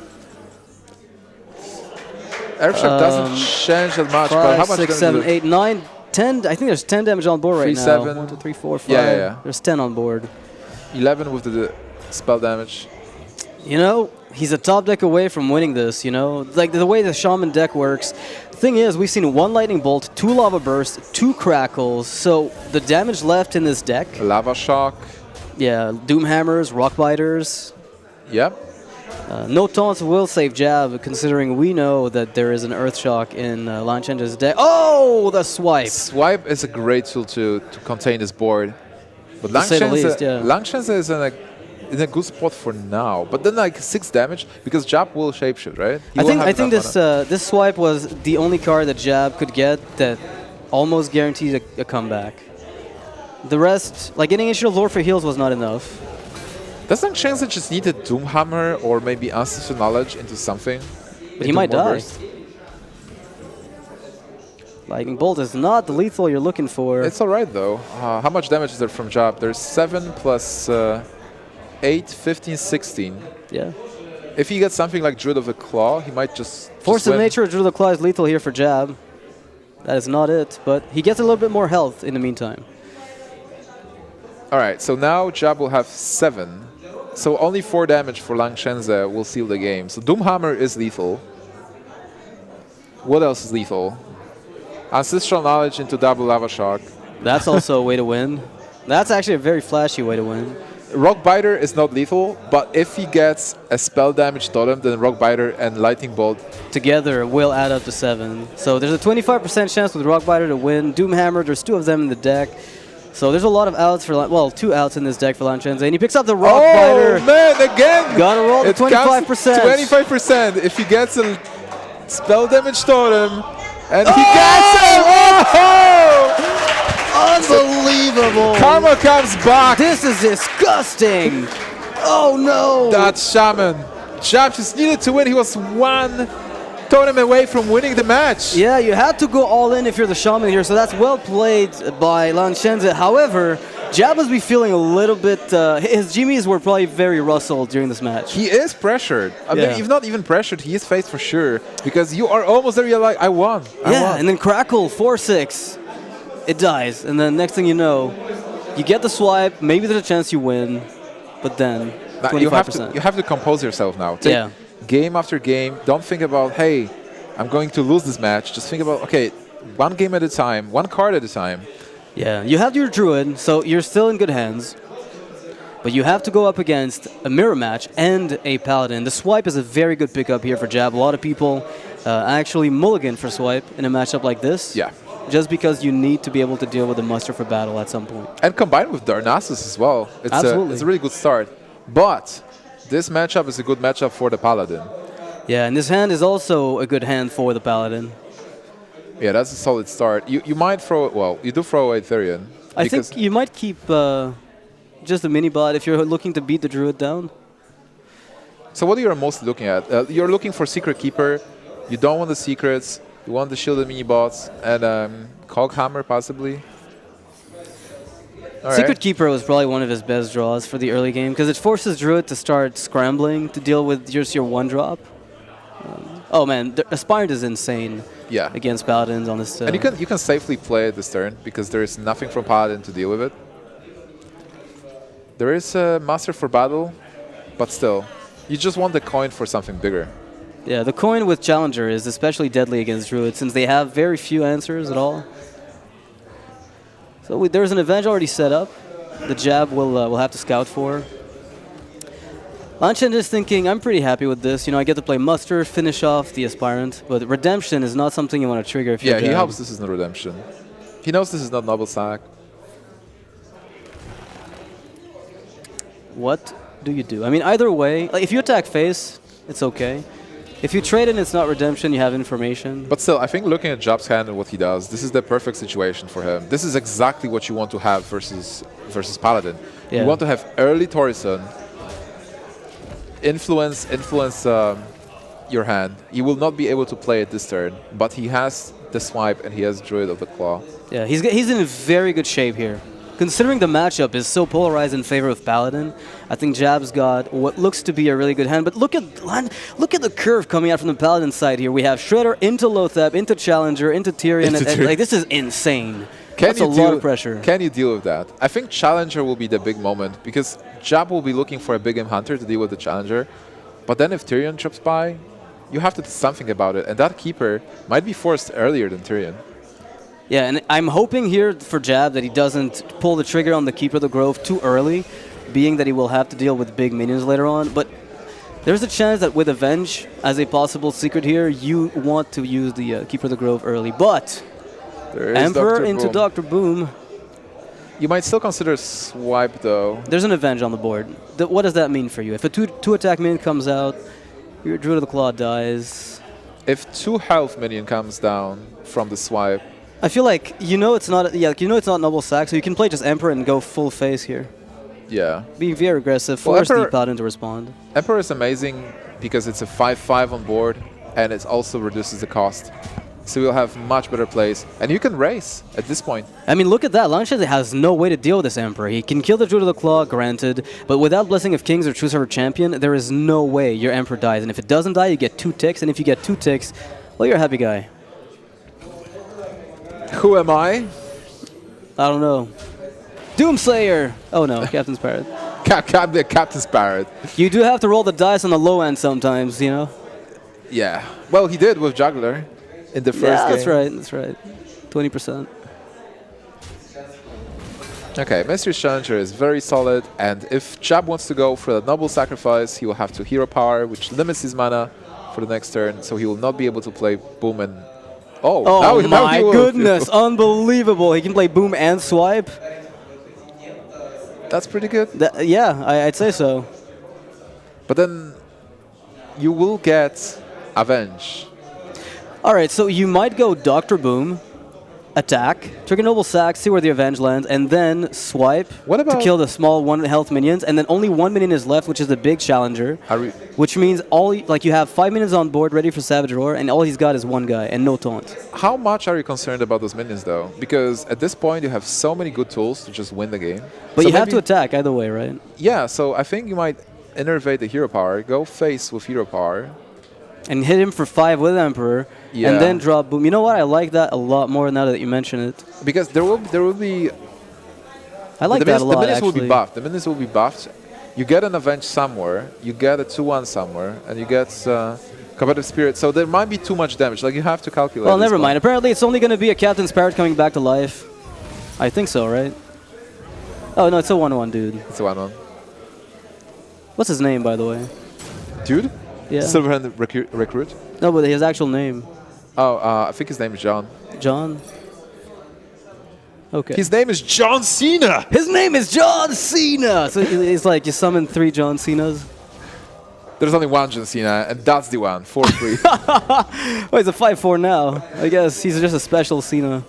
Airshock doesn't change that much, but how 5, much 6, damage 7, is it? 8, 9, 10. I think there's 10 damage on board right 3, now. 7. 1, 2, 3, 4, 5. Yeah. There's 10 on board. 11 with the spell damage. You know, he's a top deck away from winning this, you know? Like, the way the Shaman deck works. Thing is, we've seen 1 Lightning Bolt, 2 Lava Burst, 2 Crackles. So, the damage left in this deck... Lava Shock. Yeah, Doom Hammers, Rock Biters. Yep. No taunts will save Jab, considering we know that there is an Earth Shock in Lanshengzhe's deck. Oh, the swipe! Swipe is a great tool to contain this board. But To say the least, yeah. Lanshengzhe is in a good spot for now. But then like 6 damage, because Jab will shapeshift, right? I think this swipe was the only card that Jab could get that almost guaranteed a comeback. The rest, like getting Ancient of Lore for heals was not enough. Does Lanshengzhe just need a Doomhammer or maybe Ancestral Knowledge into something? But he might die. Lightning Bolt is not the lethal you're looking for. It's alright though. How much damage is there from Jab? There's 7 plus 8, 15, 16. Yeah. If he gets something like Druid of the Claw, he might just Force of win. Nature, Druid of the Claw is lethal here for Jab. That is not it, but he gets a little bit more health in the meantime. Alright, so now Jab will have 7. So only 4 damage for Lanshengzhe will seal the game. So Doomhammer is lethal. What else is lethal? Ancestral Knowledge into double Lava Shock. That's also a way to win. That's actually a very flashy way to win. Rock Biter is not lethal, but if he gets a spell damage totem, then Rock Biter and Lightning Bolt together will add up to 7. So there's a 25% chance with Rock Biter to win. Doomhammer, there's 2 of them in the deck. So there's a lot of outs for, well, 2 outs in this deck for Lanshengzhe, and he picks up the Rock Biter. Oh man, again! Gotta roll the 25%. 25%. If he gets a spell damage totem, and he gets it! Oh! Unbelievable! Karma comes back. This is disgusting. Oh no! That Shaman. Jab just needed to win. He was 1 totem away from winning the match. Yeah, you had to go all in if you're the Shaman here, so that's well played by Lanshengzhe. However, Jab must be feeling a little bit... his Jimmys were probably very rustled during this match. He is pressured. I mean, if not even pressured, he is faced for sure. Because you are almost there, you're like, I won. I won. And then Crackle, 4-6. It dies, and then next thing you know, you get the swipe, maybe there's a chance you win, but then 25%. You have to compose yourself now. Take game after game. Don't think about, hey, I'm going to lose this match. Just think about, okay, 1 game at a time, 1 card at a time. Yeah, you have your Druid, so you're still in good hands. But you have to go up against a mirror match and a Paladin. The swipe is a very good pickup here for Jab. A lot of people actually mulligan for swipe in a matchup like this. Yeah. Just because you need to be able to deal with the muster for battle at some point. And combined with Darnassus as well. It's a really good start. But this matchup is a good matchup for the Paladin. Yeah, and this hand is also a good hand for the Paladin. Yeah, that's a solid start. You might throw, well, you do throw away Therian. I think you might keep just a mini bot if you're looking to beat the Druid down. So what are you most looking at? You're looking for Secret Keeper. You don't want the secrets. You want the shielded mini bots and Coghammer possibly. Secret Keeper was probably one of his best draws for the early game because it forces Druid to start scrambling to deal with just your 1-drop. Oh man, Aspirant is insane against Paladins on this. And you can safely play it this turn because there is nothing from Paladin to deal with it. There is a Master for Battle, but still, you just want the coin for something bigger. Yeah, the coin with Challenger is especially deadly against Druid since they have very few answers at all. So there's an Avenge already set up. The Jab will have to scout for. Lanshengzhe is thinking, I'm pretty happy with this. You know, I get to play Muster, finish off the Aspirant, but Redemption is not something you want to trigger if you're he hopes this is not Redemption. He knows this is not Noble Sack. What do you do? I mean, either way, like if you attack face, it's okay. If you trade and it's not Redemption, you have information. But still, I think looking at Jab's hand and what he does, this is the perfect situation for him. This is exactly what you want to have versus Paladin. You want to have early Torison, influence your hand. He will not be able to play it this turn, but he has the swipe and he has Druid of the Claw. Yeah, he's in very good shape here. Considering the matchup is so polarized in favor of Paladin, I think Jab's got what looks to be a really good hand. But look at the curve coming out from the Paladin side here. We have Shredder into Lothab, into Challenger, into Tyrion. And like, this is insane. That's a lot of pressure. Can you deal with that? I think Challenger will be the big moment because Jab will be looking for a big game hunter to deal with the Challenger. But then if Tyrion drops by, you have to do something about it. And that Keeper might be forced earlier than Tyrion. Yeah, and I'm hoping here for Jab that he doesn't pull the trigger on the Keeper of the Grove too early, being that he will have to deal with big minions later on. But there's a chance that with Avenge as a possible secret here, you want to use the Keeper of the Grove early. But Emperor into Dr. Boom. You might still consider Swipe, though. There's an Avenge on the board. What does that mean for you? If a two-attack minion comes out, your Druid of the Claw dies. If 2 health minion comes down from the Swipe, I feel like it's not Noble Sack, so you can play just Emperor and go full face here. yeah. Be very aggressive, force the Paladin to respond. Emperor is amazing because it's a 5/5 on board, and it also reduces the cost. So you'll have much better plays, and you can race at this point. I mean, look at that. Lanshengzhe has no way to deal with this Emperor. He can kill the Druid of the Claw, granted, but without Blessing of Kings or True Server Champion, there is no way your Emperor dies. And if it doesn't die, you get 2 ticks, and if you get 2 ticks, well, you're a happy guy. Who am I? I don't know. Doomslayer! Oh no, Captain's Parrot. Captain's Parrot. You do have to roll the dice on the low end sometimes, you know? Yeah. Well, he did with Juggler in the first game. That's right, that's right. 20%. Okay, Mystery's Challenger is very solid, and if Jab wants to go for the Noble Sacrifice, he will have to Hero Power, which limits his mana for the next turn, so he will not be able to play Boom and... Oh my goodness, unbelievable. He can play Boom and Swipe. That's pretty good. Yeah, I'd say so. But then you will get Avenge. All right, so you might go Dr. Boom, attack, trigger Noble Sack, see where the Avenge lands, and then swipe to kill the small 1 health minions, and then only 1 minion is left, which is the big Challenger, which means you have 5 minions on board ready for Savage Roar, and all he's got is 1 guy and no taunt. How much are you concerned about those minions, though? Because at this point, you have so many good tools to just win the game. But so you have to attack either way, right? Yeah, so I think you might innervate the Hero Power, go face with Hero Power, and hit him for 5 with Emperor, and then drop Boom. You know what? I like that a lot more now that you mention it. Because there will be... I like that a lot, The minions actually. will be buffed. The minions will be buffed. You get an Avenge somewhere, you get a 2-1 somewhere, and you get Combative Spirit. So there might be too much damage. Like, you have to calculate. Well, never mind. Apparently, it's only going to be a Captain's Parrot coming back to life. I think so, right? Oh, no, it's a 1-1, dude. It's a 1-1. What's his name, by the way? Dude? Yeah. Silverhand Recruit? No, but his actual name. Oh, I think his name is John. John? Okay. His name is John Cena! His name is John Cena! So it's like you summon 3 John Cenas? There's only 1 John Cena, and that's the one, 4-3. Oh, he's a 5-4 now. I guess he's just a special Cena.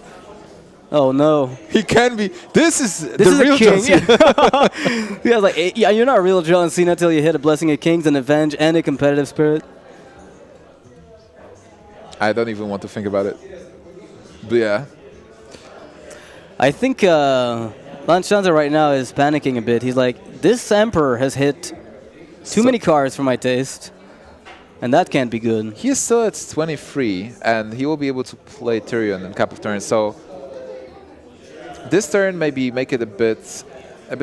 Oh no. He can be. This is the real John king. Cena. Yeah, like, yeah, you're not a real John Cena until you hit a Blessing of Kings, an Avenge, and a Competitive Spirit. I don't even want to think about it. But yeah. I think Lanshengzhe right now is panicking a bit. He's like, this Emperor has hit too many cards for my taste, and that can't be good. He is still at 23, and he will be able to play Tyrion in a couple of turns. So this turn maybe make it a bit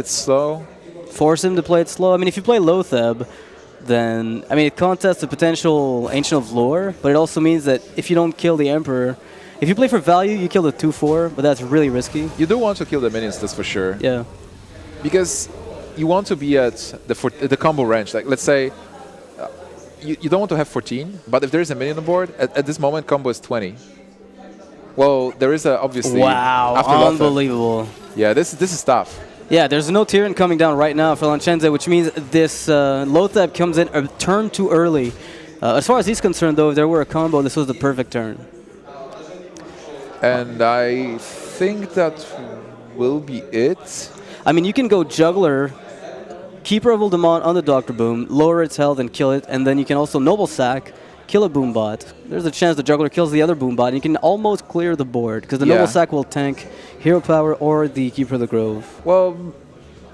slow. Force him to play it slow. I mean, if you play Lothab, then I mean it contests the potential Ancient of Lore, but it also means that if you don't kill the Emperor, if you play for value, you kill the 2/4, but that's really risky. You do want to kill the minions, that's for sure. Yeah. Because you want to be at the combo range. Like, let's say you don't want to have 14, but if there is a minion on board, at this moment, combo is 20. Well, there is obviously... Wow, unbelievable. Yeah, this is tough. Yeah, there's no Tyrion coming down right now for Lanshengzhe, which means this Lothab comes in a turn too early. As far as he's concerned, though, if there were a combo, this was the perfect turn. And I think that will be it. I mean, you can go Juggler, Keeper of Uldamont on the Dr. Boom, lower its health and kill it, and then you can also Noble Sack, kill a boom bot. There's a chance the juggler kills the other boom bot, and you can almost clear the board because the noble sack will tank hero power or the keeper of the grove. Well,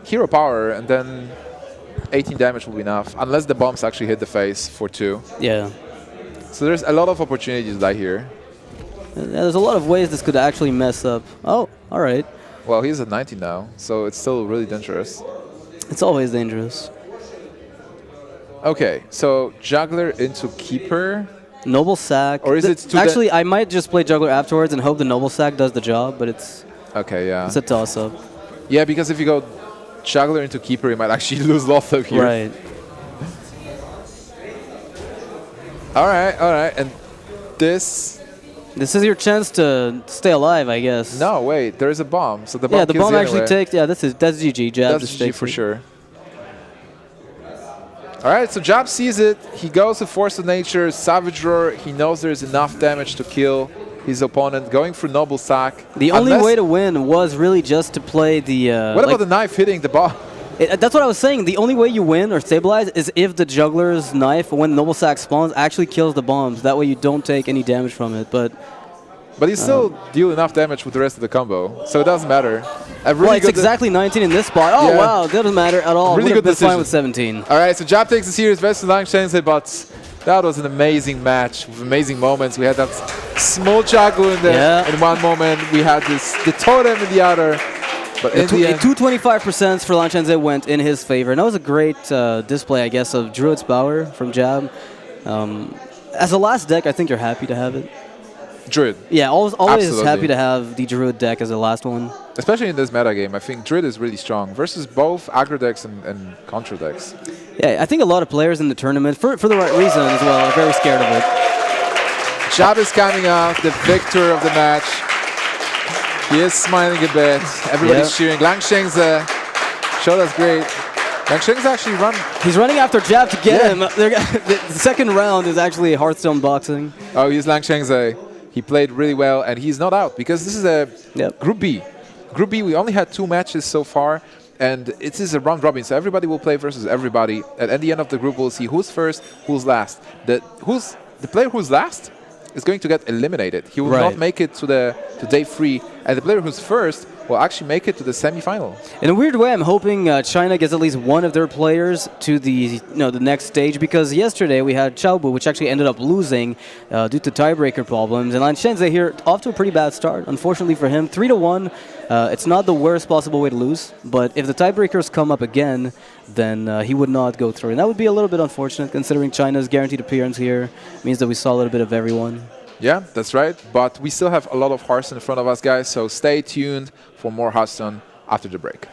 hero power, and then 18 damage will be enough, unless the bombs actually hit the face for 2. Yeah. So there's a lot of opportunities to die here. There's a lot of ways this could actually mess up. Oh, all right. Well, he's at 19 now, so it's still really dangerous. It's always dangerous. Okay, so juggler into keeper. Noble sack. Or is it too actually? I might just play juggler afterwards and hope the noble sack does the job, but it's it's a toss-up. Yeah, because if you go juggler into keeper, you might actually lose Lothar here. Right. All right, and this is your chance to stay alive, I guess. No, wait, there is a bomb, so the bomb. The bomb actually takes. Yeah, that's GG. Jab that's GG for sure. All right, so Jab sees it. He goes to Force of Nature, Savage Roar. He knows there's enough damage to kill his opponent, going for Noble Sack. The only way to win was really just to play the... what about the knife hitting the bomb? That's what I was saying. The only way you win or stabilize is if the juggler's knife, when Noble Sack spawns, actually kills the bombs. That way you don't take any damage from it. But you still deal enough damage with the rest of the combo, so it doesn't matter. Well, it's exactly 19 in this spot. Oh, wow, that doesn't matter at all. Really good decision. Fine with 17. All right, so Jab takes the series versus Lanshengzhe, but that was an amazing match with amazing moments. We had that small Jagu in one moment. We had the totem in the other. But in the end, 225% for Lanshengzhe went in his favor. And that was a great display, I guess, of Druid's Power from Jab. As a last deck, I think you're happy to have it. Druid. Yeah, always happy to have the Druid deck as the last one. Especially in this meta game, I think Druid is really strong versus both aggro decks and contra decks. Yeah, I think a lot of players in the tournament, for the right reason as well, are very scared of it. Jab is coming out, the victor of the match. He is smiling a bit. Everybody's cheering. Lanshengzhe showed us great. Lanshengzhe actually He's running after Jab to get him. The second round is actually Hearthstone boxing. Oh, he's Lanshengzhe. He played really well, and he's not out because this is a Group B. Group B, we only had 2 matches so far, and it is a round robin, so everybody will play versus everybody. And at the end of the group, we'll see who's first, who's last. The player who's last is going to get eliminated. He will not make it to day 3, and the player who's first will actually make it to the semi-final. In a weird way, I'm hoping China gets at least one of their players to the next stage, because yesterday we had Chaobu, which actually ended up losing due to tiebreaker problems, and Lanshengzhe here off to a pretty bad start. Unfortunately for him, 3-1. It's not the worst possible way to lose, but if the tiebreakers come up again, then he would not go through, and that would be a little bit unfortunate considering China's guaranteed appearance here means that we saw a little bit of everyone. Yeah, that's right. But we still have a lot of Hearthstone in front of us, guys. So stay tuned for more Hearthstone after the break.